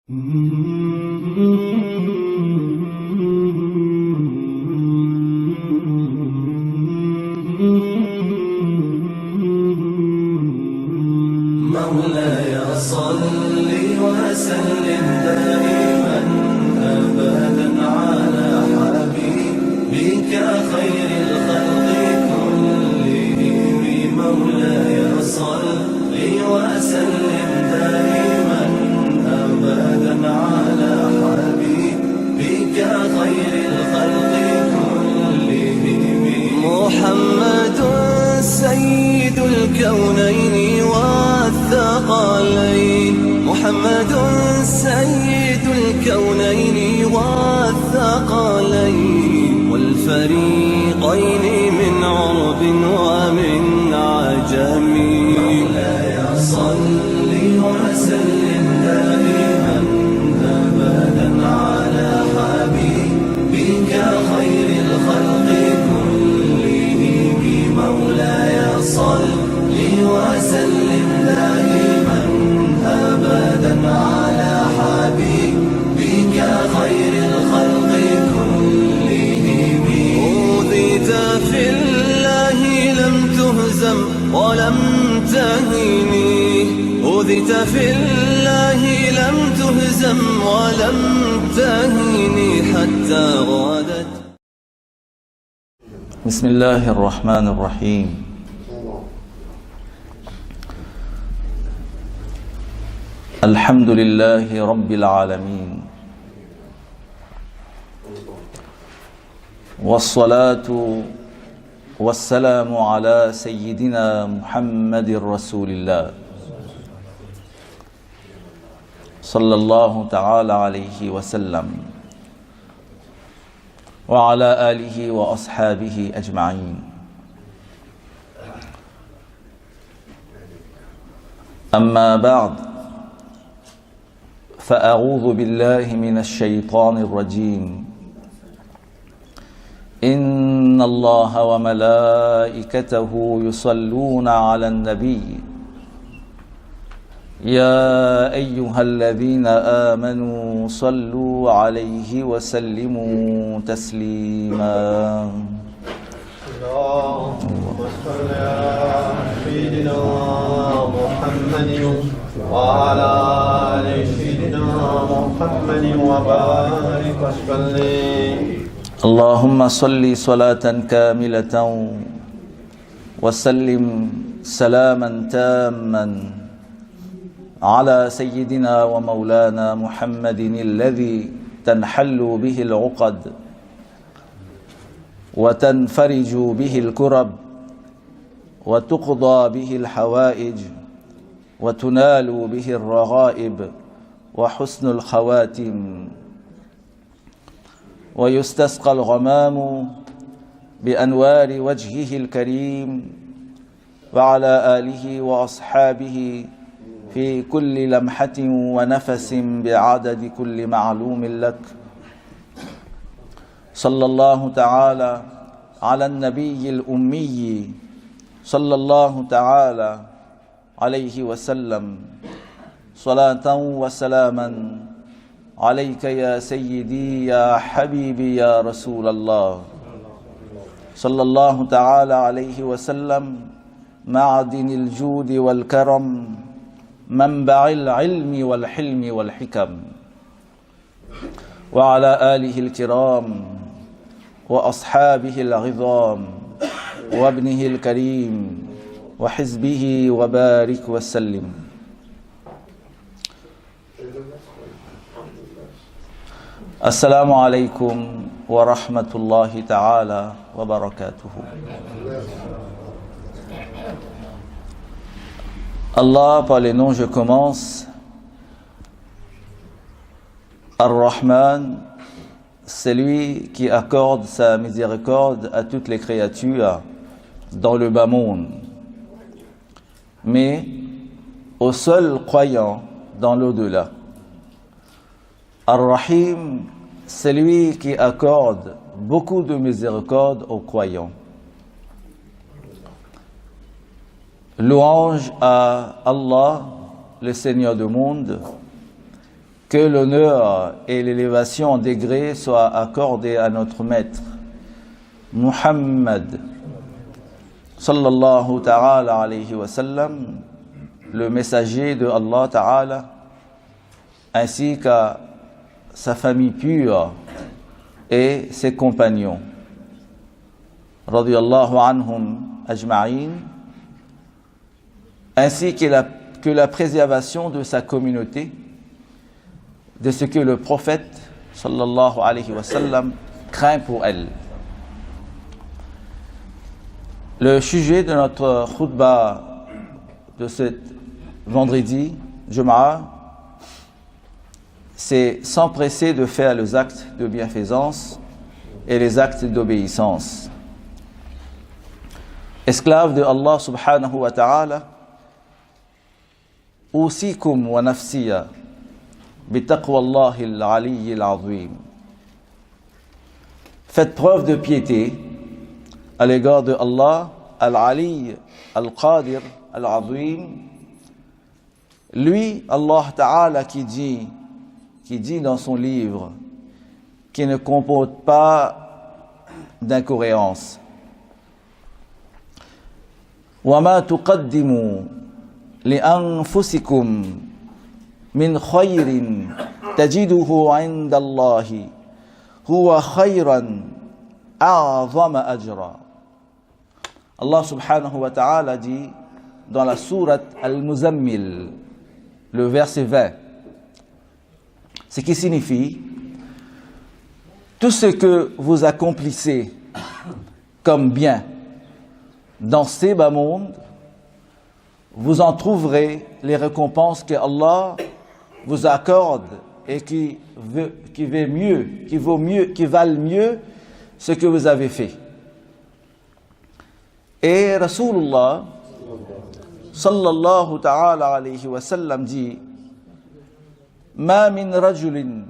مولاي صل وسلم دائما أبدا على حبيبك خير الخلق كلهم. مولاي صل وسلم دائما أبدا على حبيبك خير الخلق كلهم. محمد سيد الكونين والثقلين، محمد سيد الكونين والثقلين والفريقين من عرب ومن عجم. مولاي صل وسلم دائما أبدا على حبيبك خير الخلق كلهم. مولاي صل وسلم دائما أبدا على حبيبك خير الخلق كلهم. أوذيت في الله لم تهزم ولم تهني، أوذيت في الله لم تهزم ولم تهني حتى غادت. بسم الله الرحمن الرحيم. الحمد لله رب العالمين، والصلاة والسلام على سيدنا محمد رسول الله صلى الله تعالى عليه وسلم وعلى آله وأصحابه أجمعين. أما بعد، فأعوذ بالله من الشيطان الرجيم. إن الله وملائكته يصلون على النبي يا أيها الذين آمنوا صلوا عليه وسلموا تسليما. اللهم صل على سيدنا محمد وعلى آل سيدنا محمد وبارك وسلم. اللهم صل صلاة كاملة وسلم سلاما تاما على سيدنا ومولانا محمد الذي تنحل به العقد وتنفرج به الكرب وتقضى به الحوائج وتنال به الرغائب وحسن الخواتم ويستسقى الغمام بأنوار وجهه الكريم وعلى آله وأصحابه في كل لمحة ونفس بعدد كل معلوم لك. صلى الله تعالى على النبي الأمي صلى الله تعالى عليه وسلم صلاة وسلاما عليك يا سيدي يا حبيبي يا رسول الله. صلى الله تعالى عليه وسلم معدن الجود والكرم منبع العلم والحلم والحكم، وعلى آله الكرام وأصحابه العظام وابنه الكريم وحزبه وبارك وسلم. السلام عليكم ورحمة الله تعالى وبركاته. Allah, par les noms je commence. Ar-Rahman, c'est lui qui accorde sa miséricorde à toutes les créatures dans le bas monde, mais aux seuls croyants dans l'au-delà. Ar-Rahim, c'est lui qui accorde beaucoup de miséricorde aux croyants. Louange à Allah, le Seigneur du monde, Que l'honneur et l'élévation en degré soient accordés à notre maître, Muhammad, sallallahu ta'ala alayhi wa sallam, le messager de Allah ta'ala, ainsi qu'à sa famille pure et ses compagnons. Radiyallahu anhum ajma'in, ainsi que la préservation de sa communauté, de ce que le prophète sallallahu alayhi wa sallam craint pour elle. Le sujet de notre khutbah de ce vendredi, Jum'ah, c'est s'empresser de faire les actes de bienfaisance et les actes d'obéissance. Esclaves de Allah subhanahu wa ta'ala, usikum wa nafsiya bitaqwa Allahi al-aliyyi al-azim. Faites preuve de piété à l'égard de Allah, al-Ali, al-Qadir, al-Azim. Lui, Allah Ta'ala, qui dit dans son livre, qui ne comporte pas d'incohérence. وَمَا تُقَدِّمُوا لِأَنفُسِكُمْ مِنْ خَيْرٍ تَجِدُهُ عِنْدَ اللَّهِ هُوَ خَيْرًا أَعْظَمَ أَجْرًا. Allah subhanahu wa ta'ala dit dans la sourate Al-Muzammil, le verset 20, ce qui signifie: tout ce que vous accomplissez comme bien dans ces bas mondes, vous en trouverez les récompenses que Allah vous accorde et qui valent mieux ce que vous avez fait. Et Rasulullah sallallahu ta'ala alayhi wa sallam dit: ma min rajulin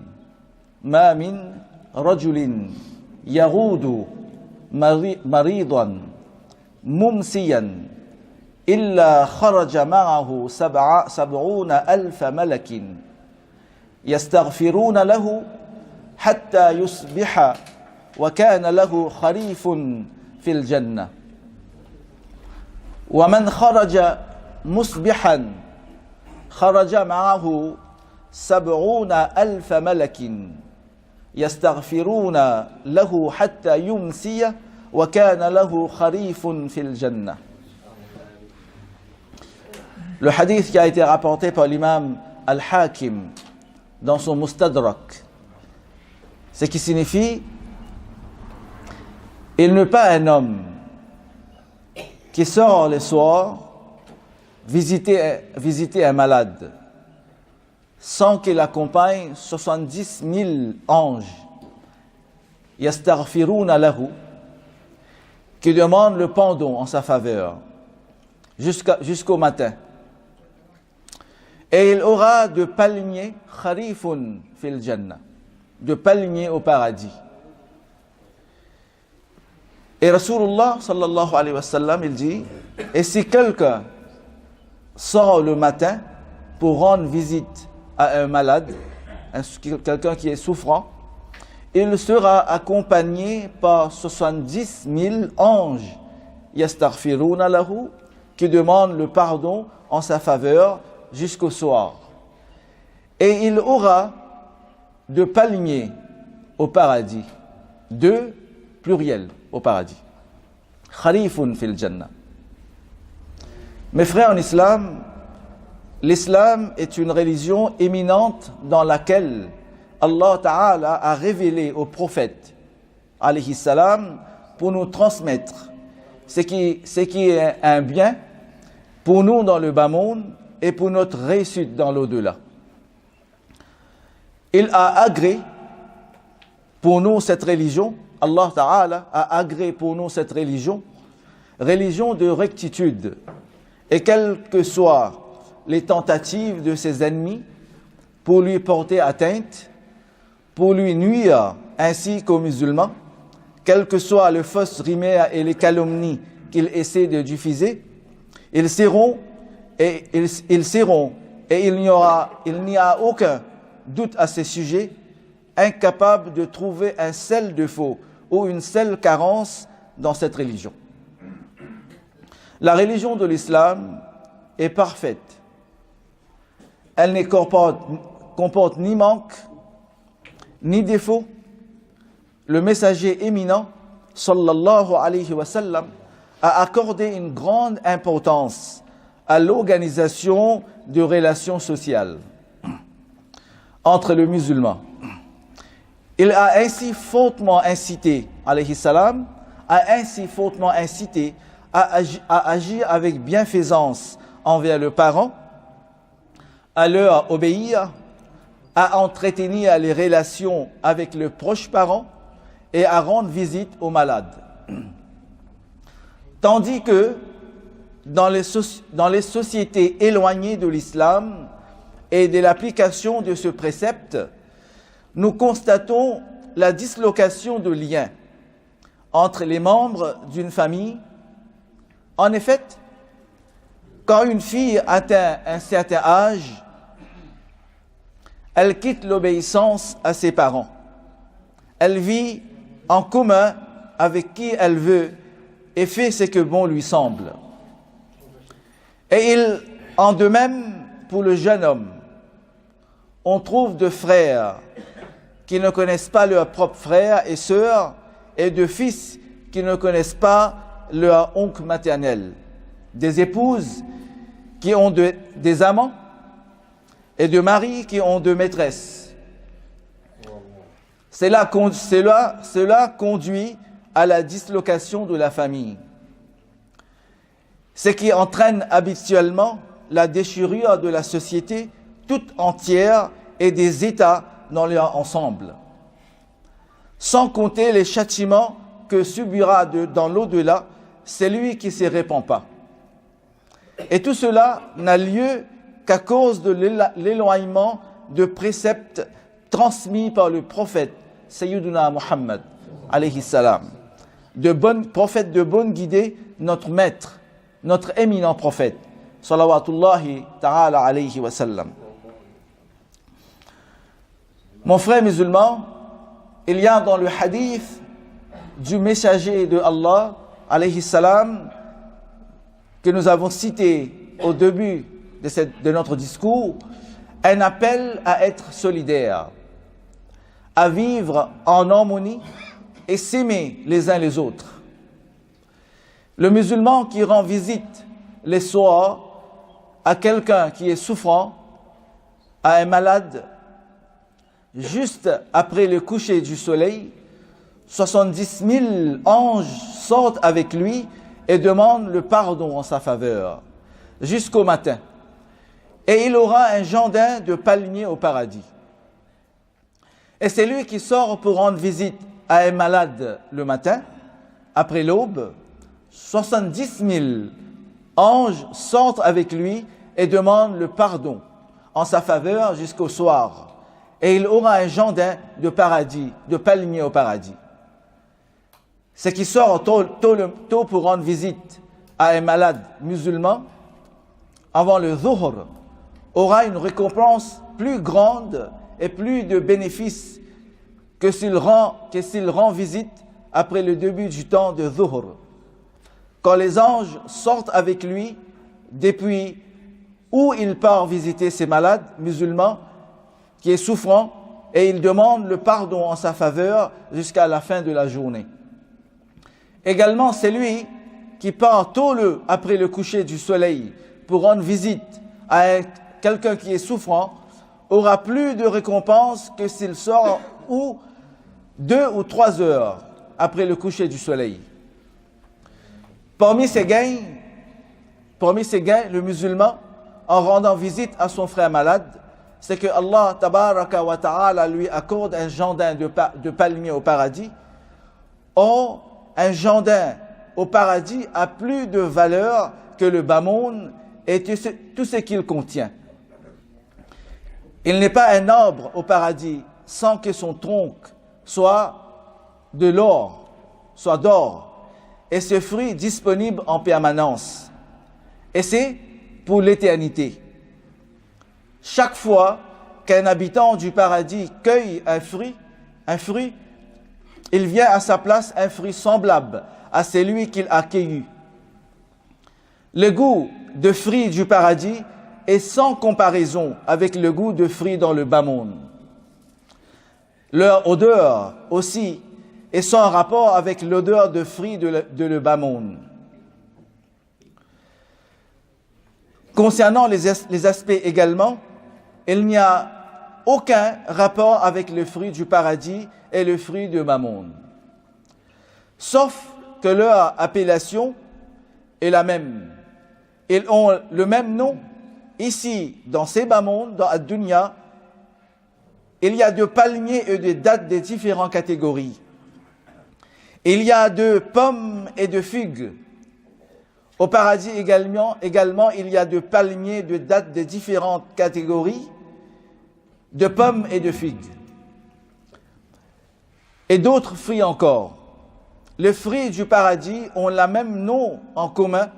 yaghoudu maridan mumsiyan illa kharaja ma'ahu sab'una alfa malakin yastaghfiruna lahu hatta yusbiha wa kana lahu kharifun fil jannah. ومن خرج مصبحا خرج معه 70,000 ملك يستغفرون له حتى يمسي وكان له خريف في الجنة. Le hadith qui a été rapporté par l'imam Al-Hakim dans son Mustadrak, ce qui signifie: il n'est pas un homme qui sort le soir visiter un malade sans qu'il accompagne 70 000 anges yastaghfiruna lahu, qui demandent le pardon en sa faveur jusqu'au matin. Et il aura de palmiers kharifun fil jannah, de palmiers au paradis. Et Rasulullah sallallahu alayhi wa sallam, il dit: et si quelqu'un sort le matin pour rendre visite à un malade, quelqu'un qui est souffrant, il sera accompagné par 70 000 anges yastaghfiruna lahu, qui demandent le pardon en sa faveur jusqu'au soir. Et il aura de palmiers au paradis, deux pluriels au paradis. Kharifun fil jannah. Mes frères en islam, l'islam est une religion éminente dans laquelle Allah Ta'ala a révélé au prophète alayhi salam pour nous transmettre ce qui est un bien pour nous dans le bas monde et pour notre réussite dans l'au-delà. Il a agréé pour nous cette religion. Allah Ta'ala a agréé pour nous cette religion de rectitude. Et quelles que soient les tentatives de ses ennemis pour lui porter atteinte, pour lui nuire ainsi qu'aux musulmans, quelles que soient les fausses rumeurs et les calomnies qu'il essaie de diffuser, ils seront et il n'y a aucun doute à ces sujets, incapable de trouver un seul défaut ou une seule carence dans cette religion. La religion de l'islam est parfaite. Elle ne comporte ni manque, ni défaut. Le messager éminent, sallallahu alayhi wa sallam, a accordé une grande importance à l'organisation de relations sociales entre les musulmans. Il a ainsi fortement incité, alayhi salam, à agir avec bienfaisance envers le parent, à leur obéir, à entretenir les relations avec le proche parent et à rendre visite aux malades. Tandis que dans les sociétés éloignées de l'islam et de l'application de ce précepte, nous constatons la dislocation de liens entre les membres d'une famille. En effet, quand une fille atteint un certain âge, elle quitte l'obéissance à ses parents. Elle vit en commun avec qui elle veut et fait ce que bon lui semble. Et il en de même pour le jeune homme. On trouve de frères qui ne connaissent pas leurs propres frères et sœurs, et de fils qui ne connaissent pas leur oncle maternel, des épouses qui ont des amants, et de maris qui ont de maîtresses. Cela conduit à la dislocation de la famille, ce qui entraîne habituellement la déchirure de la société toute entière et des États dans leur ensemble, sans compter les châtiments que subira dans l'au-delà celui qui ne se répand pas. Et tout cela n'a lieu qu'à cause de l'éloignement de préceptes transmis par le prophète Sayyiduna Muhammad alayhi salam, prophète de bonne guidée, notre maître, notre éminent prophète salawatullahi ta'ala alayhi wa sallam. Mon frère musulman, il y a dans le hadith du messager de Allah alayhi salam que nous avons cité au début de notre discours, un appel à être solidaire, à vivre en harmonie et s'aimer les uns les autres. Le musulman qui rend visite les soirs à quelqu'un qui est souffrant, à un malade, juste après le coucher du soleil, 70 000 anges sortent avec lui et demandent le pardon en sa faveur, jusqu'au matin. Et il aura un jardin de palmiers au paradis. Et c'est lui qui sort pour rendre visite à un malade le matin, après l'aube. 70 000 anges sortent avec lui et demandent le pardon en sa faveur jusqu'au soir. Et il aura un jardin de paradis, de palmiers au paradis. Ce qui sort tôt pour rendre visite à un malade musulman, avant le Zuhr, aura une récompense plus grande et plus de bénéfices que s'il rend visite après le début du temps de Zuhr. Quand les anges sortent avec lui depuis où il part visiter ces malades musulmans qui est souffrant, et il demande le pardon en sa faveur jusqu'à la fin de la journée. Également, c'est lui qui part tôt après le coucher du soleil pour rendre visite à quelqu'un qui est souffrant, aura plus de récompense que s'il sort 2 ou 3 heures après le coucher du soleil. Parmi ces gains, le musulman, en rendant visite à son frère malade, c'est que Allah tabaraka wa ta'ala lui accorde un jardin de palmiers au paradis. Or, un jardin au paradis a plus de valeur que le bas monde et tout ce qu'il contient. Il n'est pas un arbre au paradis sans que son tronc soit d'or, et ce fruit disponible en permanence. Et c'est pour l'éternité. Chaque fois qu'un habitant du paradis cueille un fruit, il vient à sa place un fruit semblable à celui qu'il a cueilli. Le goût de fruits du paradis est sans comparaison avec le goût de fruits dans le bas monde. Leur odeur aussi est sans rapport avec l'odeur de fruits de le bas monde. Concernant les aspects également, il n'y a aucun rapport avec le fruit du paradis et le fruit du bas monde. Sauf que leur appellation est la même. Ils ont le même nom. Ici, dans ces bas mondes, dans Ad-Dunya, il y a de palmiers et de dattes de différentes catégories. Il y a de pommes et de figues. Au paradis également, il y a de palmiers, de dattes de différentes catégories, de pommes et de figues. Et d'autres fruits encore. Les fruits du paradis ont le même nom en commun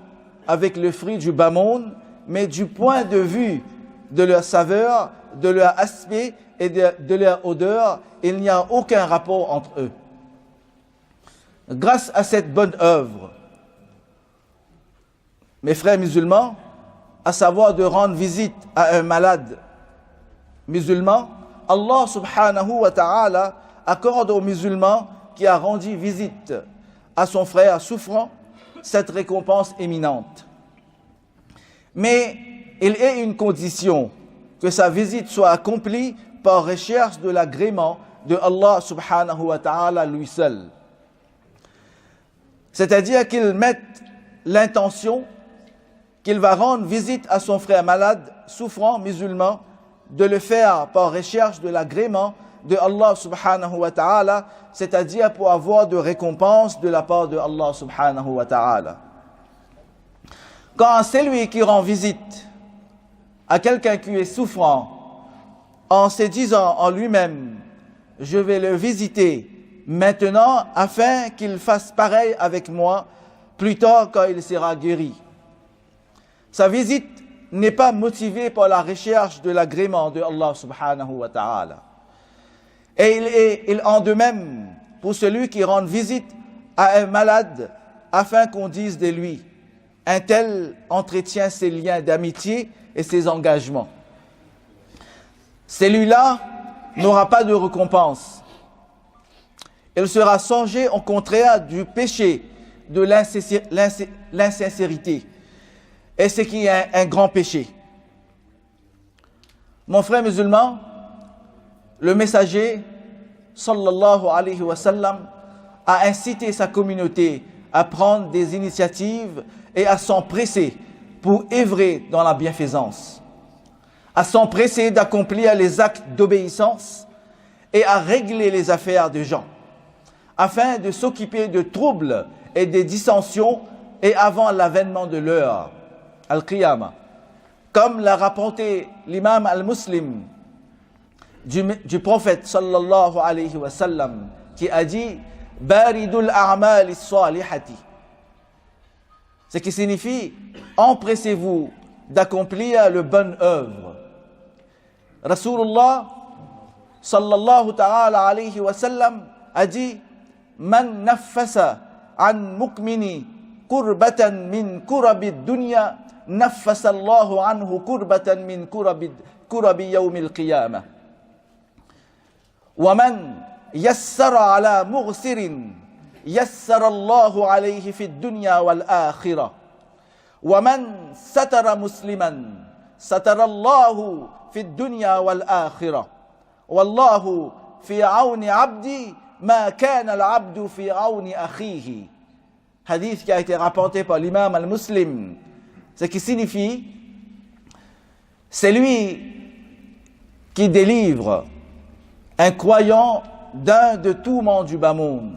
avec le fruit du bas monde, mais du point de vue de leur saveur, de leur aspect et de leur odeur, il n'y a aucun rapport entre eux. Grâce à cette bonne œuvre, mes frères musulmans, à savoir de rendre visite à un malade musulman, Allah subhanahu wa ta'ala accorde aux musulmans qui a rendu visite à son frère souffrant cette récompense éminente. Mais il est une condition que sa visite soit accomplie par recherche de l'agrément de Allah subhanahu wa ta'ala lui seul. C'est-à-dire qu'il mette l'intention qu'il va rendre visite à son frère malade, souffrant, musulman, de le faire par recherche de l'agrément de Allah subhanahu wa ta'ala, c'est-à-dire pour avoir de récompense de la part de Allah subhanahu wa ta'ala. Quand celui qui rend visite à quelqu'un qui est souffrant, en se disant en lui-même, je vais le visiter maintenant afin qu'il fasse pareil avec moi plus tard quand il sera guéri. Sa visite n'est pas motivée par la recherche de l'agrément de Allah subhanahu wa ta'ala. Et il en de même pour celui qui rend visite à un malade afin qu'on dise de lui, un tel entretient ses liens d'amitié et ses engagements. Celui-là n'aura pas de récompense. Il sera songé au contraire du péché de l'insincérité. Et ce qui est un grand péché. Mon frère musulman, le messager, sallallahu alayhi wa sallam, a incité sa communauté à prendre des initiatives et à s'empresser pour œuvrer dans la bienfaisance, à s'empresser d'accomplir les actes d'obéissance et à régler les affaires des gens, afin de s'occuper de troubles et de dissensions et avant l'avènement de l'heure, Al-Qiyamah. Comme l'a rapporté l'imam al-Muslim du prophète sallallahu alayhi wa sallam, qui a dit « Baridul a'mal as-salihati » ce qui signifie « Empressez-vous d'accomplir le bonne œuvre ». Rasulullah sallallahu ta'ala alayhi wa sallam a dit « Man naffasa an mukmini kurbatan min kurabi dunya naffasa Allahu anhu kurbatan min kurabi yawmil qiyamah. Wa man yassara ala mughsirin yassara Allahu alayhi fi dunya wal akhirah. Wa man satara musliman satara Allahu fi dunya wal akhirah. Wallahu fi auni abdi ma kana al-abdu fi auni akhihi. Hadith qui a été rapporté par l'imam al-Muslim, ce qui signifie c'est lui qui délivre un croyant d'un de tourments du bas monde,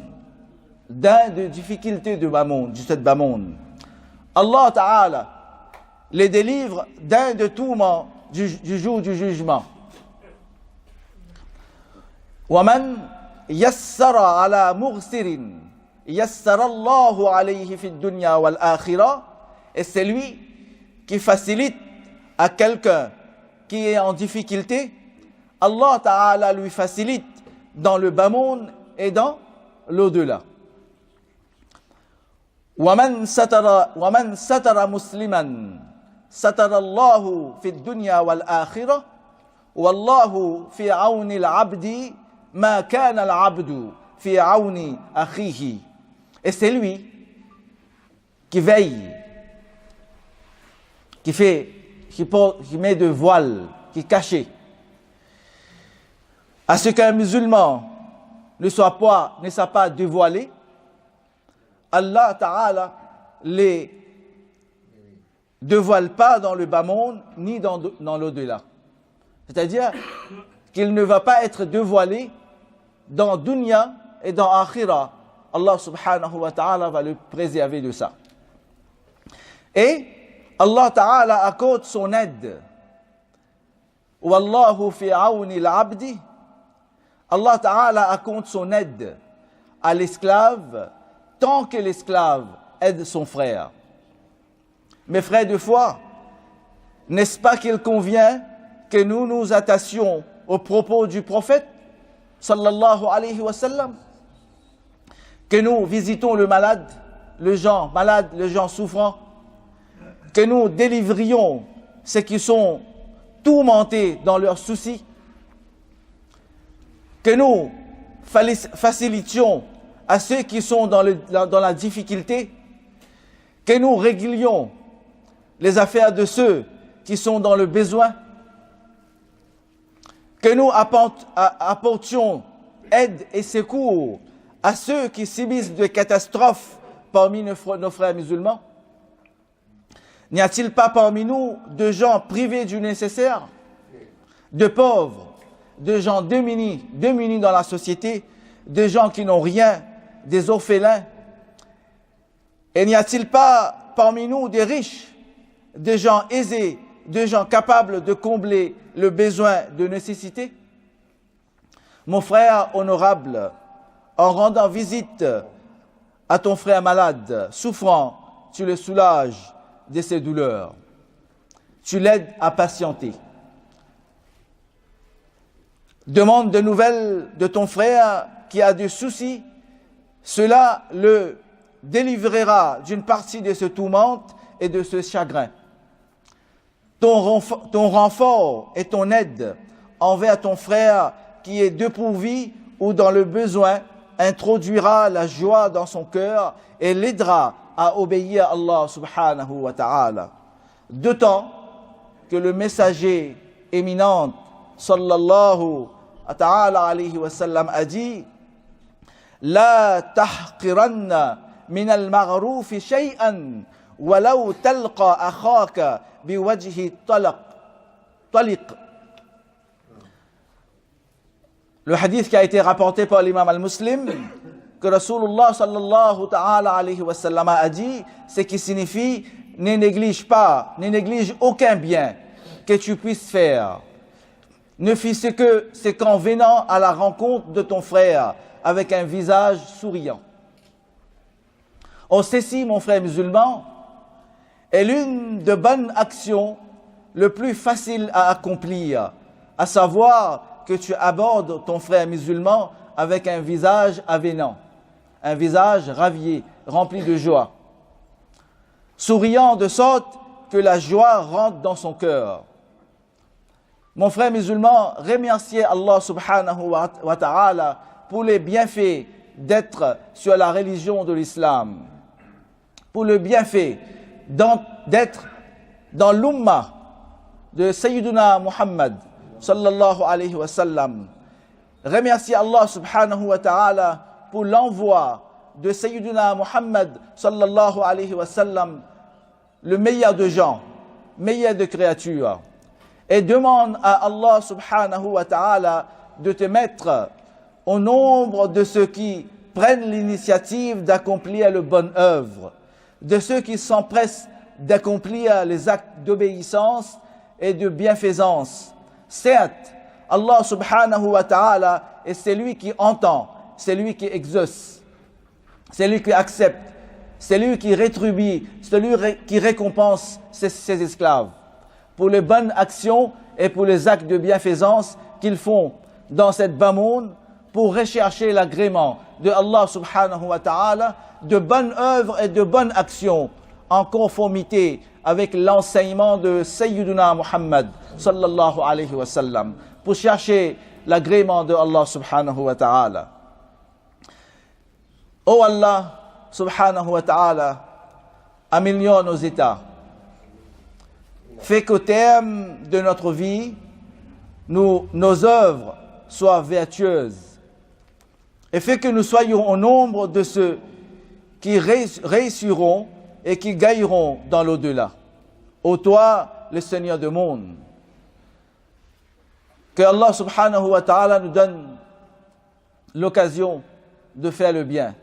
d'un de difficultés du bas monde, du bas monde. Allah Ta'ala les délivre d'un de tourments du jour du jugement. وَمَنْ يَسَّرَ عَلَى مُغْسِرٍ يَسَّرَ اللَّهُ عَلَيْهِ فِي الدُّنْيَا وَالْآخِرَةِ. Et c'est lui qui facilite à quelqu'un qui est en difficulté, Allah Ta'ala lui facilite dans le bas monde et dans l'au-delà. وَمَنْ سَتَرَ مُسْلِمًا سَتَرَ اللَّهُ فِي الدُّنْيَا وَالْآخِرَةِ وَاللَّهُ فِي عَوْنِ الْعَبْدِ مَا كَانَ الْعَبْدُ فِي عَوْنِ أَخِيهِ. Et c'est lui qui veille, qui met de voile, qui est caché, à ce qu'un musulman ne soit pas dévoilé. Allah Ta'ala les dévoile pas dans le bas monde ni dans l'au-delà. C'est-à-dire qu'il ne va pas être dévoilé dans dunya et dans akhira. Allah Subhanahu wa Ta'ala va le préserver de ça. Et Allah Ta'ala accorde son aide. Wallahu fi awni al-abdi. Allah Ta'ala accorde son aide à l'esclave tant que l'esclave aide son frère. Mes frères de foi, n'est-ce pas qu'il convient que nous nous attassions aux propos du prophète sallallahu alayhi wa sallam, que nous visitons le malade, les gens malades, les gens souffrants, que nous délivrions ceux qui sont tourmentés dans leurs soucis, que nous facilitions à ceux qui sont dans la difficulté, que nous réglions les affaires de ceux qui sont dans le besoin, que nous apportions aide et secours à ceux qui subissent des catastrophes parmi nos frères musulmans. N'y a-t-il pas parmi nous de gens privés du nécessaire, de pauvres, de gens démunis dans la société, de gens qui n'ont rien, des orphelins? Et n'y a-t-il pas parmi nous des riches, des gens aisés, des gens capables de combler le besoin de nécessité? Mon frère honorable, en rendant visite à ton frère malade, souffrant, tu le soulages de ses douleurs. Tu l'aides à patienter. Demande de nouvelles de ton frère qui a des soucis. Cela le délivrera d'une partie de ce tourmente et de ce chagrin. Ton renfort et ton aide envers ton frère qui est dépourvu ou dans le besoin introduira la joie dans son cœur et l'aidera à obéir à Allah subhanahu wa ta'ala. D'autant que le messager éminent sallallahu ta'ala alayhi wa sallam a dit: La tahqiranna min al-maghroofi shay'an walau talqa akhaka biwajhi taliq. Le hadith qui a été rapporté par l'imam al-Muslim, que Rasulullah sallallahu ta'ala alayhi wa sallam a dit, ce qui signifie ne néglige aucun bien que tu puisses faire. Ne fis c'est qu'en venant à la rencontre de ton frère avec un visage souriant. Or, ceci, mon frère musulman, est l'une des bonnes actions le plus facile à accomplir, à savoir que tu abordes ton frère musulman avec un visage avenant, un visage ravié, rempli de joie, souriant de sorte que la joie rentre dans son cœur. Mon frère musulman, remerciez Allah subhanahu wa ta'ala pour les bienfaits d'être sur la religion de l'islam, pour le bienfait d'être dans l'umma de Sayyiduna Muhammad sallallahu alayhi wa sallam. Remerciez Allah subhanahu wa ta'ala pour l'envoi de Sayyiduna Muhammad sallallahu alayhi wa sallam, le meilleur de gens, meilleur de créatures. Et demande à Allah subhanahu wa ta'ala de te mettre au nombre de ceux qui prennent l'initiative d'accomplir le bonne œuvre, de ceux qui s'empressent d'accomplir les actes d'obéissance et de bienfaisance. Certes, Allah subhanahu wa ta'ala est celui qui entend, c'est lui qui exauce, c'est lui qui accepte, c'est lui qui rétribue, c'est lui qui récompense ses esclaves pour les bonnes actions et pour les actes de bienfaisance qu'ils font dans cette bas monde pour rechercher l'agrément de Allah subhanahu wa ta'ala, de bonnes œuvres et de bonnes actions en conformité avec l'enseignement de Sayyiduna Muhammad sallallahu alayhi wa sallam, pour chercher l'agrément de Allah subhanahu wa ta'ala. Oh Allah subhanahu wa ta'ala, améliore nos états. Fais qu'au terme de notre vie, nos œuvres soient vertueuses. Et fais que nous soyons au nombre de ceux qui réussiront et qui gagneront dans l'au-delà. Ô toi, le Seigneur du monde, que Allah subhanahu wa ta'ala nous donne l'occasion de faire le bien.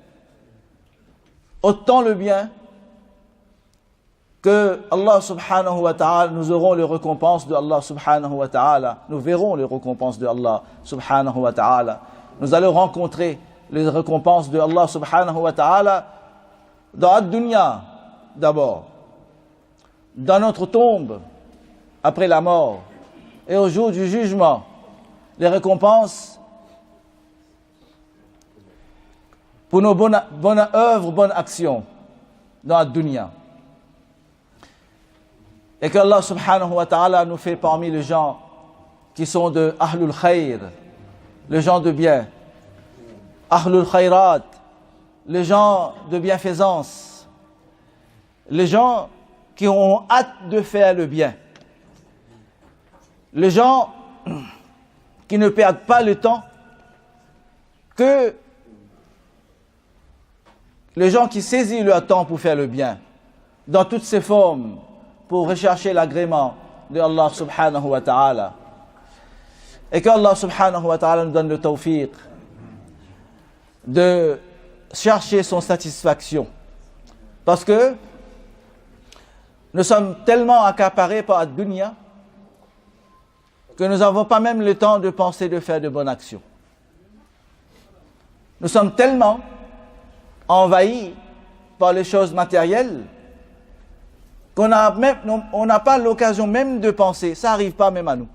Autant le bien que Allah subhanahu wa ta'ala, nous aurons les récompenses de Allah subhanahu wa ta'ala, nous verrons les récompenses de Allah subhanahu wa ta'ala. Nous allons rencontrer les récompenses de Allah subhanahu wa ta'ala dans la dunya d'abord, dans notre tombe après la mort et au jour du jugement, les récompenses pour nos bonnes œuvres, bonnes actions dans la dunya. Et que Allah subhanahu wa ta'ala nous fait parmi les gens qui sont de Ahlul Khayr, les gens de bien, Ahlul Khayrat, les gens de bienfaisance, les gens qui ont hâte de faire le bien, les gens qui ne perdent pas le temps, que les gens qui saisissent leur temps pour faire le bien, dans toutes ses formes, pour rechercher l'agrément de Allah subhanahu wa ta'ala. Et que Allah subhanahu wa ta'ala nous donne le tawfiq de chercher son satisfaction. Parce que nous sommes tellement accaparés par la dunya que nous n'avons pas même le temps de penser de faire de bonnes actions. Nous sommes tellement envahis par les choses matérielles qu'on n'a pas l'occasion même de penser, ça n'arrive pas même à nous,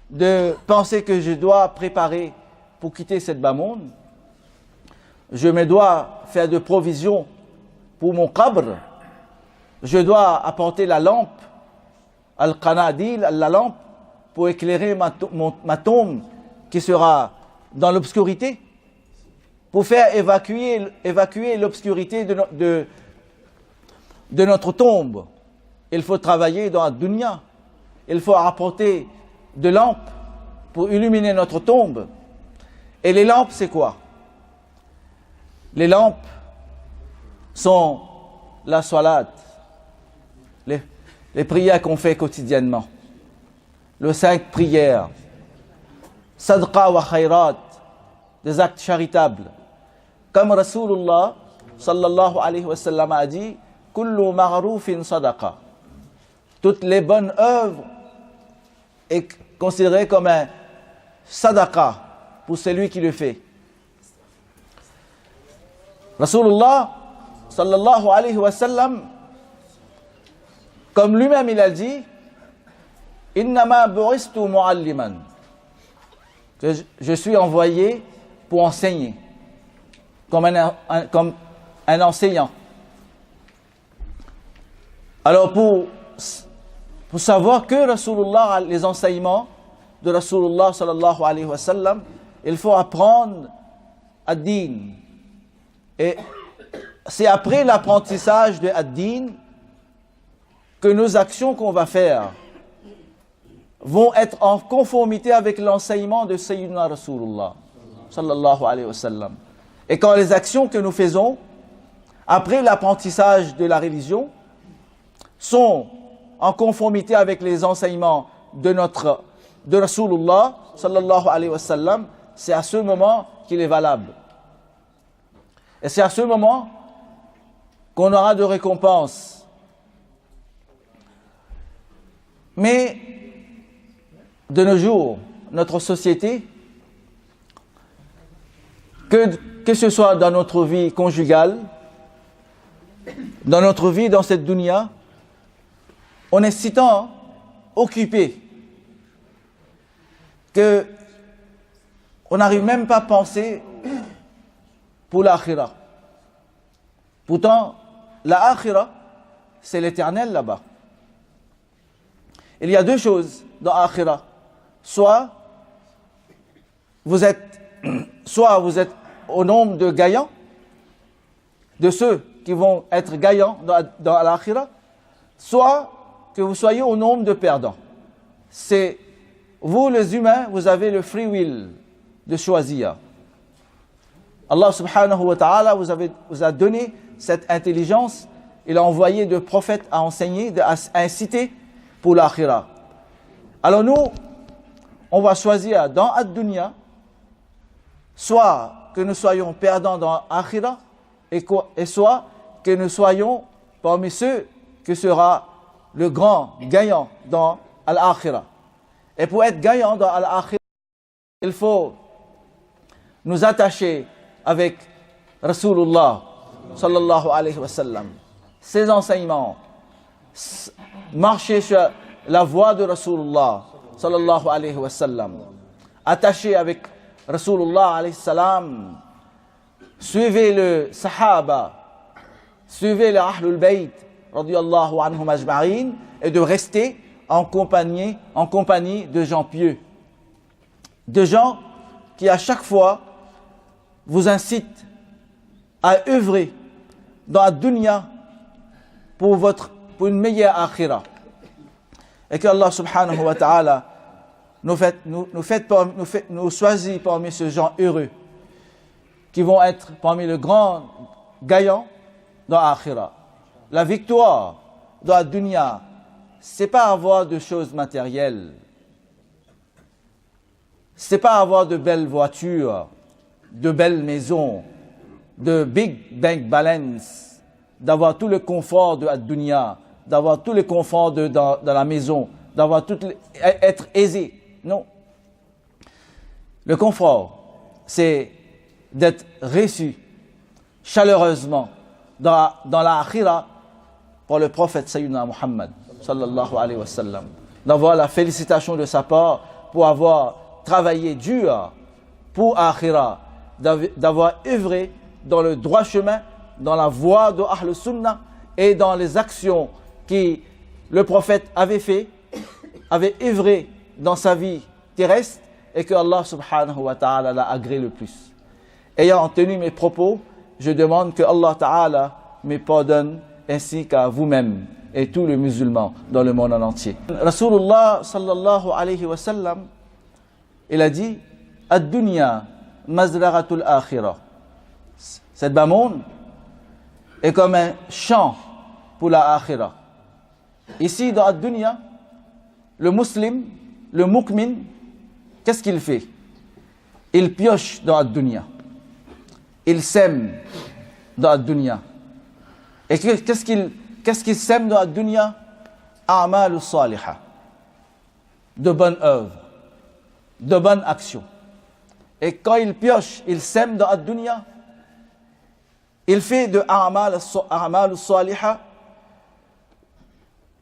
de penser que je dois préparer pour quitter cette bas monde, je me dois faire de provisions pour mon qabr, je dois apporter la lampe, al-qanadil, la lampe, pour éclairer ma tombe qui sera dans l'obscurité, pour faire évacuer l'obscurité de notre tombe. Il faut travailler dans la dunya. Il faut apporter de lampes pour illuminer notre tombe. Et les lampes, c'est quoi? Les lampes sont la salat, les prières qu'on fait quotidiennement, les 5 prières, sadqa wa khayrat, des actes charitables. Comme Rasulullah sallallahu alayhi wa sallam a dit, kullu ma'rufin sadaqa. Toutes les bonnes œuvres est considérées comme un sadaqa pour celui qui le fait. Rasulullah sallallahu alayhi wa sallam, comme lui-même il a dit, innama bu'istu mu'alliman, que je suis envoyé pour enseigner, comme un enseignant. Alors pour savoir que Rasulullah, les enseignements de Rasulullah sallallahu alayhi wa sallam, il faut apprendre ad-din. Et c'est après l'apprentissage de ad-din que nos actions qu'on va faire vont être en conformité avec l'enseignement de Sayyidina Rasulullah sallallahu alayhi wa sallam. Et quand les actions que nous faisons après l'apprentissage de la religion sont en conformité avec les enseignements de Rasulullah sallallahu alayhi wa sallam, c'est à ce moment qu'il est valable. Et c'est à ce moment qu'on aura de récompenses. Mais de nos jours, notre société, que ce soit dans notre vie conjugale, dans notre vie dans cette dunya, on est si tant occupé que on n'arrive même pas à penser pour l'akhira. Pourtant, l'akhira, c'est l'éternel là-bas. Il y a deux choses dans l'akhira. Soit vous êtes au nombre de gagnants, de ceux qui vont être gagnants dans l'akhira, soit que vous soyez au nombre de perdants. C'est vous les humains, vous avez le free will de choisir. Allah subhanahu wa ta'ala vous a donné cette intelligence. Il a envoyé des prophètes à enseigner, à inciter pour l'akhira. Alors nous, on va choisir dans ad-dunya, soit que nous soyons perdants dans l'akhira, et soit que nous soyons parmi ceux qui sera le grand gagnant dans l'akhira. Et pour être gagnant dans l'akhira, il faut nous attacher avec Rasulullah sallallahu alayhi wa sallam, ses enseignements, marcher sur la voie de Rasulullah sallallahu alayhi wa sallam, attaché avec Rasulullah alayhi salam, suivez le Sahaba, suivez les Ahlul Bayt radiyallahu anhum ajma'in, et de rester en compagnie de gens pieux, de gens qui à chaque fois vous incitent à œuvrer dans la dunya pour une meilleure akhira. Et que Allah subhanahu wa ta'ala nous choisit parmi ces gens heureux qui vont être parmi les grands gagnants dans l'akhira. La victoire dans la dunya, c'est pas avoir de choses matérielles, c'est pas avoir de belles voitures, de belles maisons, de big bank balance, d'avoir tout le confort de la dunya, d'avoir tout le confort dans la maison, être aisé. Non. Le confort, c'est d'être reçu chaleureusement dans la akhira par le prophète Sayyidina Muhammad sallallahu alayhi wa sallam, d'avoir la félicitation de sa part pour avoir travaillé dur pour akhira, d'avoir œuvré dans le droit chemin, dans la voie de Ahl Sunnah et dans les actions que le prophète avait œuvré dans sa vie terrestre et que Allah subhanahu wa ta'ala l'a agréé le plus. Ayant tenu mes propos, je demande que Allah ta'ala me pardonne ainsi qu'à vous-même et tous les musulmans dans le monde en entier. Rasulullah sallallahu alayhi wa sallam, il a dit ad-dunya mazra'atul akhirah. Cette bas monde est comme un champ pour la akhirah. Ici dans ad-dunya, le musulman, le mu'min, qu'est-ce qu'il fait? Il pioche dans ad-dunya. Il sème dans ad-dunya. Et qu'est-ce qu'il sème dans ad-dunya? A'mal salihah. De bonnes œuvres, de bonnes actions. Et quand il pioche, il sème dans ad-dunya, il fait de a'mal salihah,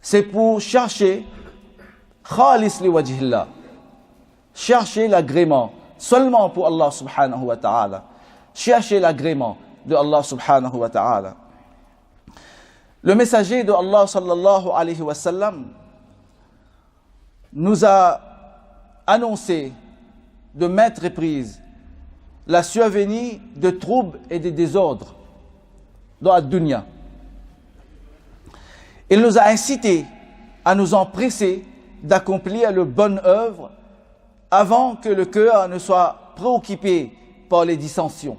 c'est pour chercher khalis li wajhillah, chercher l'agrément seulement pour Allah subhanahu wa ta'ala, chercher l'agrément de Allah subhanahu wa ta'ala. Le messager de Allah sallallahu alayhi wa sallam nous a annoncé de maintes reprises la survenue de troubles et de désordres dans la dunya. Il nous a incités à nous empresser d'accomplir le bonne œuvre avant que le cœur ne soit préoccupé par les dissensions,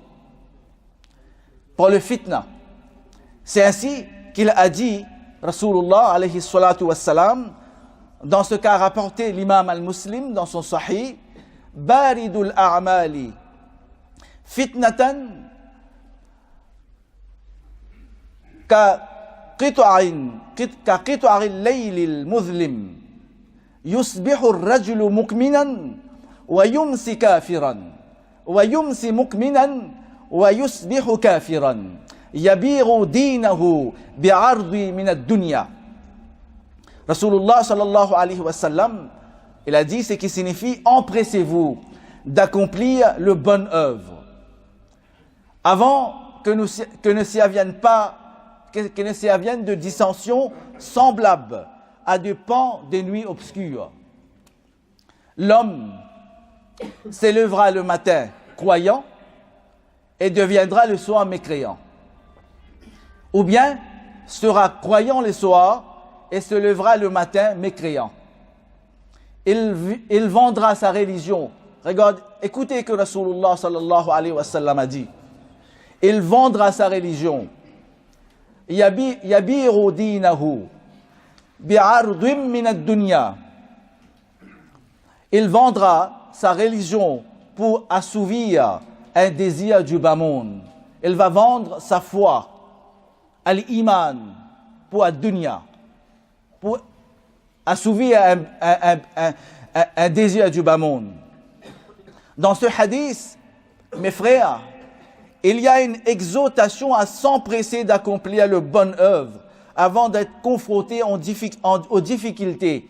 par le fitna. C'est ainsi qu'il a dit, Rasulullah alayhi salatu wassalam, dans ce qu'a rapporté l'imam al-Muslim dans son sahih, baridul a'mali fitnatan كقطع الليل المظلم يصبح الرجل مؤمنا ويمسي كافرا ويمسي مؤمنا ويصبح كافرا يبيع دينه بعرض من الدنيا. Rasulullah sallallahu alayhi wa sallam Il a dit ce qui signifie empressez-vous d'accomplir le bonne œuvre avant que ne s'y adviennent de dissensions semblables à des pans des nuits obscures. L'homme s'élèvera le matin croyant et deviendra le soir mécréant. Ou bien sera croyant le soir et se lèvera le matin mécréant. Il vendra sa religion. Regarde, écoutez que Rasulullah sallallahu alayhi wa sallam a dit. Il vendra sa religion. Yabiru dinahu bi'ardim min ad-dunya. Il vendra sa religion pour assouvir un désir du bas monde. Il va vendre sa foi, al-iman, pour ad-dunya, pour assouvir un désir du bas monde. Dans ce hadith, mes frères, il y a une exhortation à s'empresser d'accomplir le bonne œuvre avant d'être confronté aux difficultés.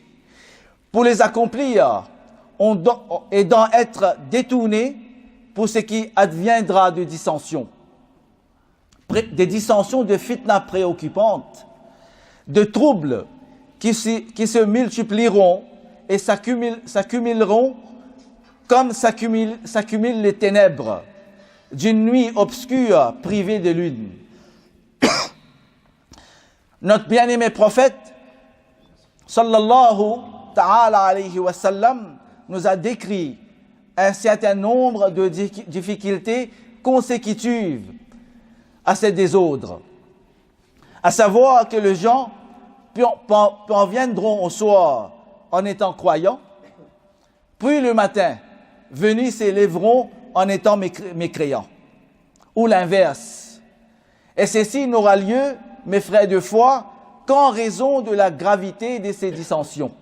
Pour les accomplir, et d'en être détourné pour ce qui adviendra de dissensions. Des dissensions de fitna préoccupantes, de troubles qui se multiplieront et s'accumuleront comme s'accumulent les ténèbres d'une nuit obscure privée de lune. Notre bien-aimé prophète, sallallahu ta'ala alayhi wa sallam, nous a décrit un certain nombre de difficultés consécutives à ces désordres. À savoir que les gens parviendront au soir en étant croyants, puis le matin, venus s'élèveront en étant mécréants. Ou l'inverse. Et ceci n'aura lieu, mes frères de foi, qu'en raison de la gravité de ces dissensions.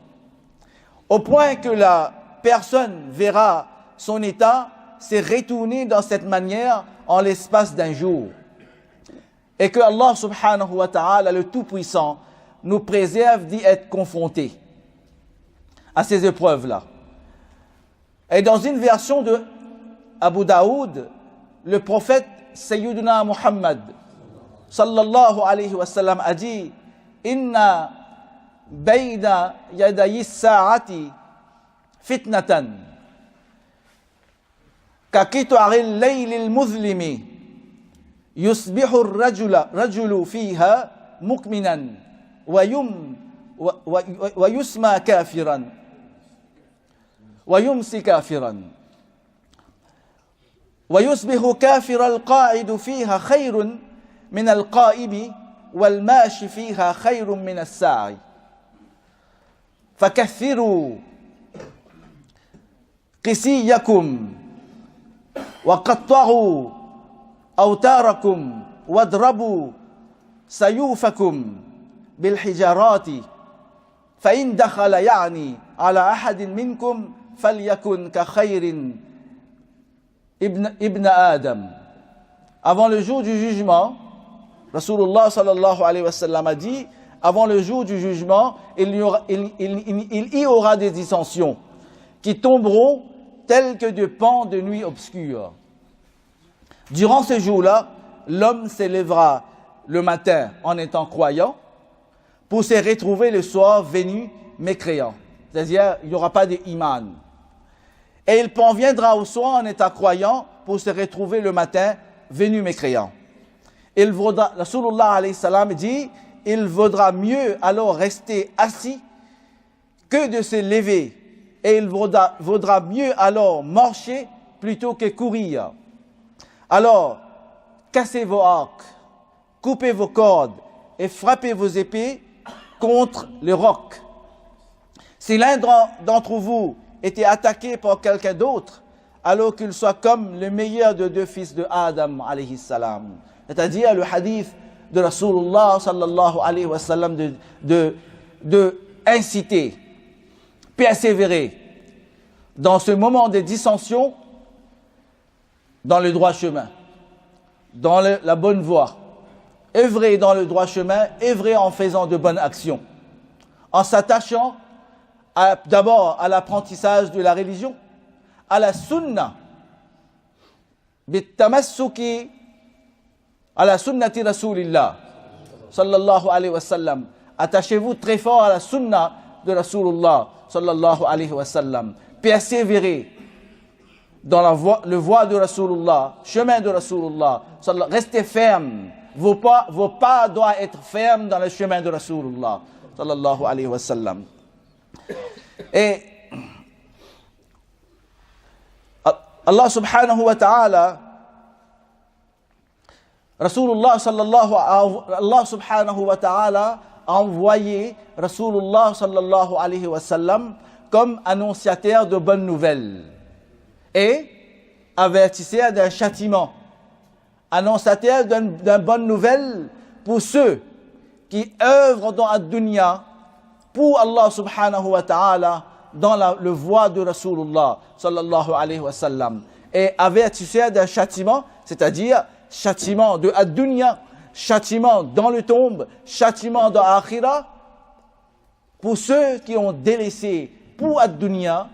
Au point que la personne verra son état se retourner dans cette manière en l'espace d'un jour. Et que Allah subhanahu wa ta'ala, le Tout-Puissant, nous préserve d'y être confrontés à ces épreuves-là. Et dans une version de Abu Daoud, le prophète Sayyiduna Muhammad sallallahu alayhi wa sallam a dit « Inna bayna yadayi sa'ati فتنة كقطع الليل المظلم يصبح الرجل فيها مؤمنا ويسمى كافرا ويمسي كافرا ويصبح كافر القاعد فيها خير من القائم والماشي فيها خير من الساعي فكثروا قسيكم وقطعوا أوتاركم واضربوا سيوفكم بالحجارات فإن دخل يعني على أحد منكم فليكن كخير ابن آدم. Avant le jour du jugement, Rasulullah sallallahu alayhi wa sallam a dit, avant le jour du jugement, il y aura des dissensions qui tomberont tels que des pans de nuit obscure. Durant ce jour-là, l'homme s'élèvera le matin en étant croyant pour se retrouver le soir venu mécréant. C'est-à-dire, il n'y aura pas d'iman. Et il parviendra au soir en étant croyant pour se retrouver le matin venu mécréant. Rasulullah alayhi salam dit, il vaudra mieux alors rester assis que de se lever. Et il vaudra mieux alors marcher plutôt que courir. Alors, cassez vos arcs, coupez vos cordes et frappez vos épées contre le roc. Si l'un d'entre vous était attaqué par quelqu'un d'autre, alors qu'il soit comme le meilleur de deux fils de Adam, alayhi salam. C'est-à-dire le hadith de Rasulullah sallallahu alayhi wa sallam de inciter, persévérer dans ce moment de dissension dans le droit chemin, dans la bonne voie, œuvrer dans le droit chemin, œuvrer en faisant de bonnes actions, en s'attachant d'abord à l'apprentissage de la religion, à la sunna, bitamassuki à la sunnati Rasulillah, sallallahu alayhi wa sallam. Attachez-vous très fort à la sunna de Rasulullah, sallallahu alayhi wa sallam. Persévérez dans le voie de Rasulullah, chemin de Rasulullah. Restez ferme. Vos pas doivent être fermes dans le chemin de Rasulullah, sallallahu alayhi wa sallam. Et Allah subhanahu wa ta'ala, Rasulullah Allah subhanahu wa ta'ala a envoyé Rasulullah sallallahu alayhi wa sallam comme annonciateur de bonnes nouvelles et avertisseur d'un châtiment, annonciateur d'une bonne nouvelle pour ceux qui œuvrent dans la dunya pour Allah subhanahu wa ta'ala dans le voie de Rasulullah sallallahu alayhi wa sallam, et avertisseur d'un châtiment, c'est-à-dire châtiment de ad-dunya, châtiment dans le tombe, châtiment dans l'akhira, pour ceux qui ont délaissé pour ad-dunya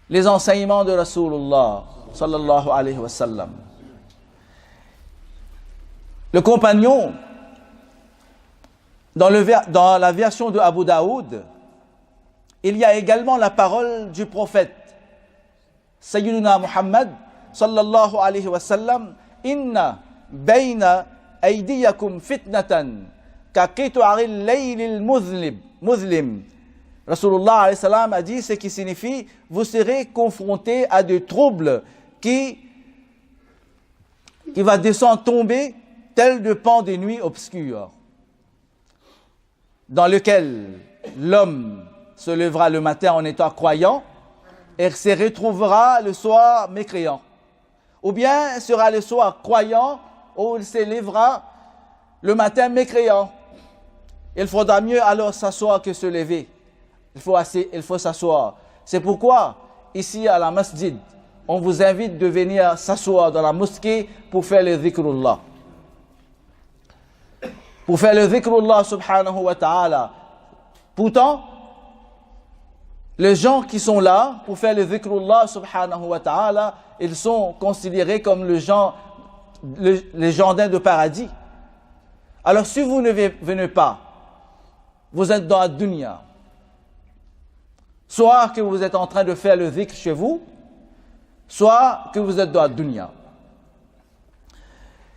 les enseignements de Rasulullah sallallahu alayhi wa sallam. Le compagnon, dans la version de Abu Daoud, il y a également la parole du prophète Sayyiduna Muhammad sallallahu alayhi wa sallam: Inna bayna aydiyakum fitnatan ka qit'aril laylil muzlim. Rasulullah alayhi salam a dit ce qui signifie: vous serez confrontés à des troubles qui va descendre tomber tel de pans des nuits obscures, dans lequel l'homme se lèvera le matin en étant croyant et se retrouvera le soir mécréant. Ou bien sera le soir croyant ou il se lèvera le matin mécréant. Il faudra mieux alors s'asseoir que se lever. Il faut s'asseoir. C'est pourquoi, ici à la masjid, on vous invite de venir s'asseoir dans la mosquée pour faire le dhikrullah. Pour faire le dhikrullah subhanahu wa ta'ala. Pourtant, les gens qui sont là pour faire le dhikrullah subhanahu wa ta'ala, ils sont considérés comme les jardins de paradis. Alors si vous ne venez pas, vous êtes dans la dunya. Soit que vous êtes en train de faire le dhikr chez vous, soit que vous êtes dans la dunya.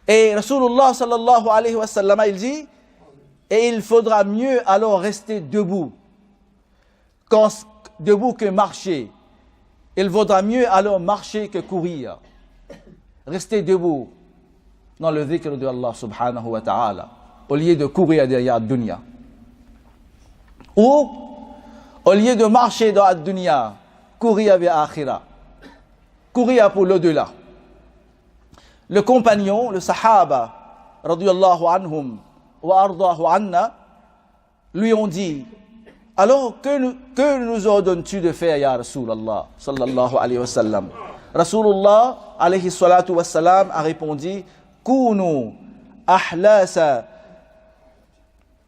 Et Rasulullah sallallahu alayhi wa sallam, il dit, et il faudra mieux alors rester debout que marcher. Il vaudra mieux alors marcher que courir. Rester debout dans le dhikr de Allah subhanahu wa ta'ala, au lieu de courir derrière la dunya. Ou, au lieu de marcher dans la dunya, courir vers l'akhira. Courir pour l'au-delà. Le compagnon, le sahaba, radiyallahu anhum wa ardahu anna, lui ont dit: alors que nous ordonnes-tu de faire, ya Rasulallah sallallahu alayhi wa sallam? Rasulullah alayhi salatu wa sallam a répondu: Kunu ahlasa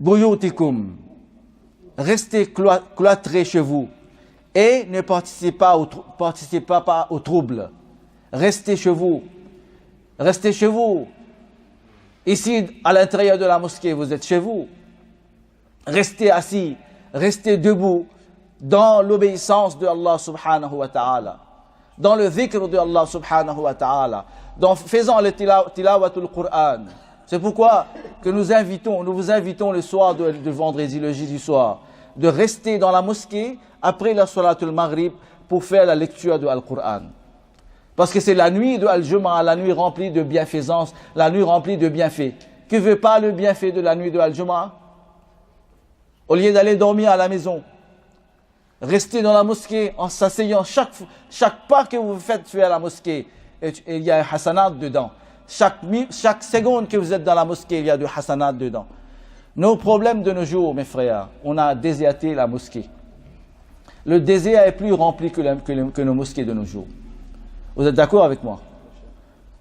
buyutikum, restez cloîtrés chez vous et ne participez pas au trouble. Restez chez vous. Restez chez vous. Ici, à l'intérieur de la mosquée, vous êtes chez vous. Restez assis, restez debout dans l'obéissance de Allah subhanahu wa ta'ala, dans le dhikr de Allah subhanahu wa ta'ala, faisant le tilawatul Qur'an. C'est pourquoi que nous vous invitons le soir de vendredi, le jeudi soir, de rester dans la mosquée après la salatul maghrib pour faire la lecture de Al-Qur'an. Parce que c'est la nuit de Al-Jum'a, la nuit remplie de bienfaisance, la nuit remplie de bienfaits. Qui veut pas le bienfait de la nuit de Al-Jum'a? Au lieu d'aller dormir à la maison, restez dans la mosquée en s'asseyant. Chaque pas que vous faites à la mosquée, il y a un hasanat dedans. Chaque seconde que vous êtes dans la mosquée, il y a du hasanat dedans. Nos problèmes de nos jours, mes frères, on a déserté la mosquée. Le désert est plus rempli que nos mosquées de nos jours. Vous êtes d'accord avec moi?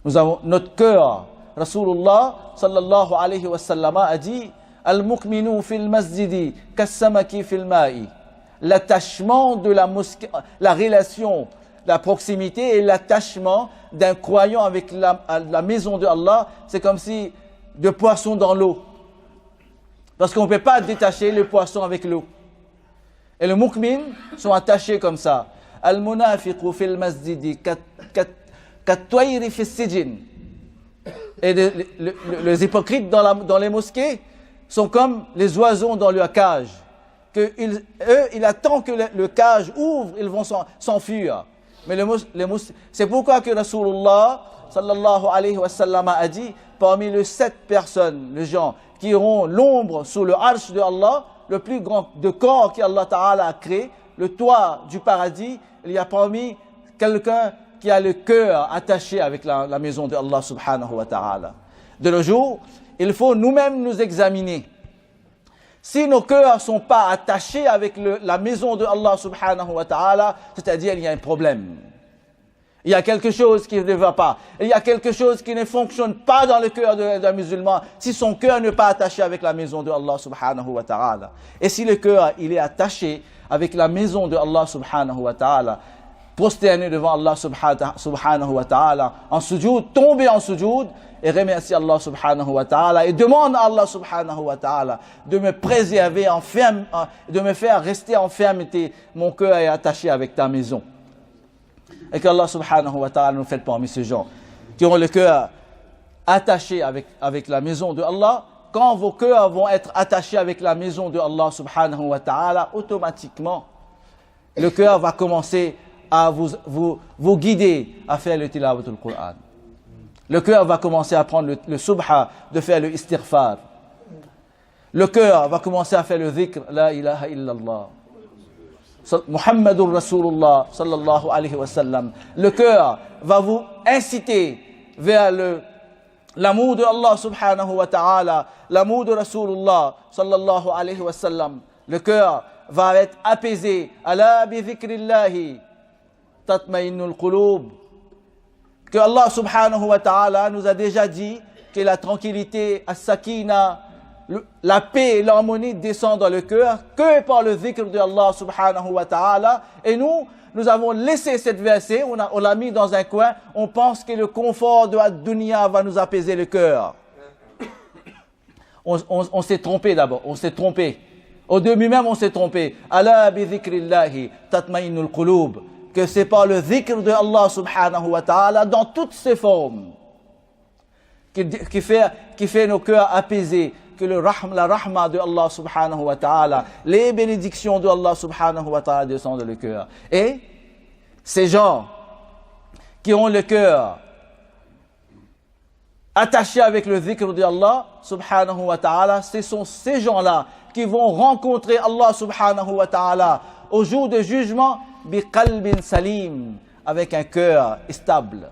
Nous avons notre cœur. Rasulullah sallallahu alayhi wa sallam a dit: Al-mu'minu fil masjidi kassamaki fil ma'i. L'attachement de la mosquée, la relation, la proximité et l'attachement d'un croyant avec la maison de Allah, c'est comme si de poissons dans l'eau. Parce qu'on ne peut pas détacher le poisson avec l'eau. Et les mu'min sont attachés comme ça. Al-munafiqu fil masjidi kat-tayri fis sijin. Et les hypocrites dans les mosquées sont comme les oiseaux dans leur cage. Ils attendent que le cage ouvre, ils vont s'enfuir. Mais c'est pourquoi que Rasulullah sallallahu alayhi wa sallam a dit, parmi les 7 personnes, les gens qui auront l'ombre sous le arsh de Allah, le plus grand de corps qu'Allah Ta'ala a créé, le toit du paradis, il y a parmi quelqu'un qui a le cœur attaché avec la maison de Allah subhanahu wa ta'ala. De nos jours, il faut nous-mêmes nous examiner. Si nos cœurs ne sont pas attachés avec la maison de Allah subhanahu wa ta'ala, c'est-à-dire il y a un problème. Il y a quelque chose qui ne va pas. Il y a quelque chose qui ne fonctionne pas dans le cœur d'un musulman si son cœur n'est pas attaché avec la maison de Allah subhanahu wa ta'ala. Et si le cœur il est attaché avec la maison de Allah subhanahu wa ta'ala, prosterné devant Allah subhanahu wa ta'ala, en sujoud, tomber en sujoud, et remercier Allah subhanahu wa ta'ala, et demande à Allah subhanahu wa ta'ala de me préserver de me faire rester en fermeté, mon cœur est attaché avec ta maison. Et qu'Allah subhanahu wa ta'ala nous fait parmi ces gens qui ont le cœur attaché avec la maison de Allah. Quand vos cœurs vont être attachés avec la maison de Allah subhanahu wa ta'ala, automatiquement, le cœur va commencer à vous guider à faire le tilawatul Qur'an. Le cœur va commencer à prendre le subha, de faire le istighfar. Le cœur va commencer à faire le dhikr, la ilaha illallah. Muhammadur Rasulullah sallallahu alayhi wa sallam. Le cœur va vous inciter vers l'amour de Allah subhanahu wa ta'ala, l'amour de Rasulullah sallallahu alayhi wa sallam. Le cœur va être apaisé. Ala bi dhikrillahi tatma'innul qulub. Que Allah subhanahu wa ta'ala nous a déjà dit que la tranquillité, as-sakina, la paix et l'harmonie descendent dans le cœur que par le dhikr de Allah subhanahu wa ta'ala. Et nous avons laissé cette verset, on l'a mis dans un coin, on pense que le confort de la dunya va nous apaiser le cœur. On s'est trompé d'abord, on s'est trompé. Au début même on s'est trompé. Ala bi dhikrillahi tatma'innul qulub. Que c'est par le dhikr de Allah subhanahu wa ta'ala dans toutes ses formes qui fait nos cœurs apaisés, que la rahma de Allah subhanahu wa ta'ala, les bénédictions de Allah subhanahu wa ta'ala descendent dans le cœur. Et ces gens qui ont le cœur attaché avec le dhikr de Allah subhanahu wa ta'ala, ce sont ces gens-là qui vont rencontrer Allah subhanahu wa ta'ala au jour de jugement biqalbin salim, avec un cœur stable,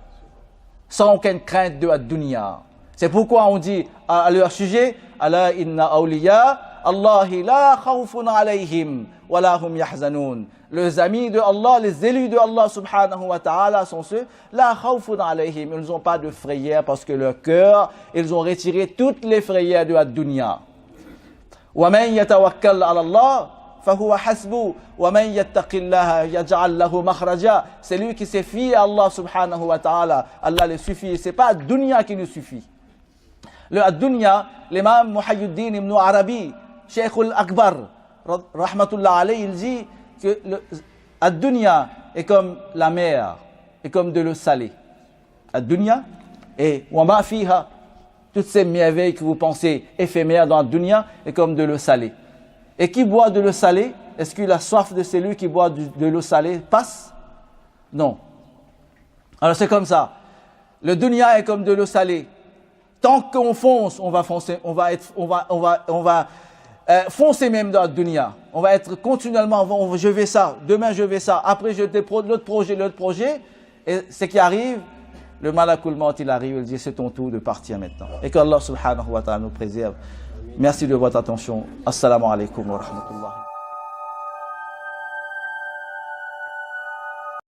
sans aucune crainte de la dunya. C'est pourquoi on dit à leur sujet, ala inna awliya Allahi la khawfun alayhim wa la hum yahzanun. Les amis de Allah, les élus de Allah subhanahu wa ta'ala sont ceux, la khawfun alayhim, ils n'ont pas de frayeur parce que leur cœur, ils ont retiré toutes les frayeurs de la dunya. Wa man yatawakkal ala Allah فَهُوَ حَسْبُهُ وَمَنْ يَتَّقِ اللَّهَ يَجْعَلْ لَهُ مَخْرَجًا. C'est lui qui s'est fié à Allah subhanahu wa ta'ala. Allah le suffit. C'est pas dunya qui nous suffit. Le dunya, l'imam Muhyiddin ibn Arabi, Cheikh al-Akbar, rahmatullah alayhi, il dit que le dunya est comme la mer, est comme de l'eau salée. Le dunya et wa ma fiha, toutes ces merveilles que vous pensez éphémères dans le dunya est comme de l'eau salée. Et qui boit de l'eau salée, est-ce que la soif de celui qui boit de l'eau salée passe? Non. Alors c'est comme ça. Le dunya est comme de l'eau salée. Tant qu'on fonce, on va foncer, on va foncer même dans le dunya. On va être continuellement, je vais ça, demain je vais ça, après je l'autre projet. Et ce qui arrive, le malakul maut il arrive, il dit c'est ton tour de partir maintenant. Et que Allah subhanahu wa ta'ala nous préserve. Merci de votre attention. Assalamu alaikum wa rahmatullah.